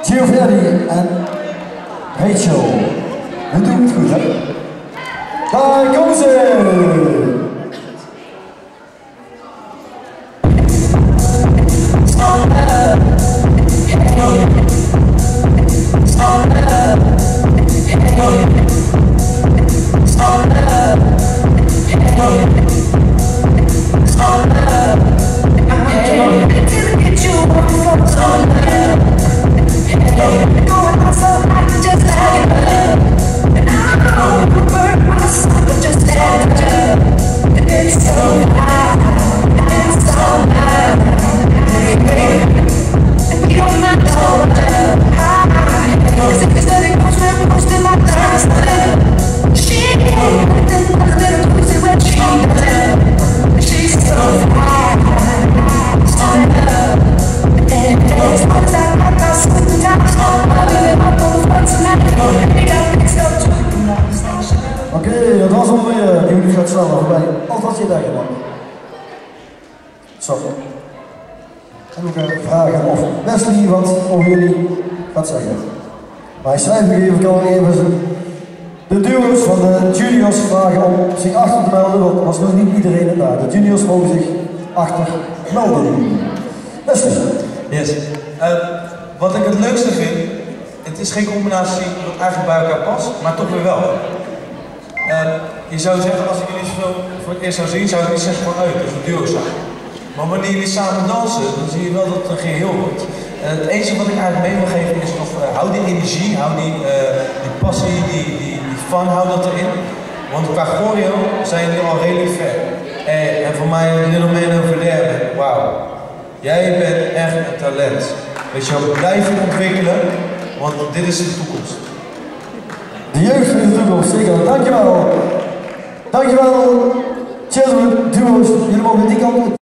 Giovanni en Rachel. We doen het goed, hè? Daar komen ze! Oké, dat was alweer. Jullie gaat sneller voorbij. Als wat je daar gedaan. Sorry. En we gaan vragen of Wesley wat over jullie gaat zeggen. Maar hij schrijft even, kan even de duo's van de juniors vragen om zich achter te melden, want er was nog niet iedereen daar. De juniors mogen zich achter melden. Wesley. Yes. Wat ik het leukste vind, het is geen combinatie wat eigenlijk bij elkaar past, maar toch weer wel. Je zou zeggen, als ik jullie zo voor het eerst zou zien, zou ik niet zeggen van dat is een duo zijn. Maar wanneer jullie samen dansen, dan zie je wel dat het een geheel wordt. Het enige wat ik eigenlijk mee wil geven is nog, hou die energie, hou die passie, die fun, hou dat erin. Want qua choreo zijn jullie al redelijk ver. En voor mij, Little Man Over There, wauw. Jij bent echt een talent. Weet je wel, blijven ontwikkelen, want dit is de toekomst. De jeugd in de toekomst, zeker. Dankjewel. Dankjewel. Children, duo's, jullie mogen die kant op.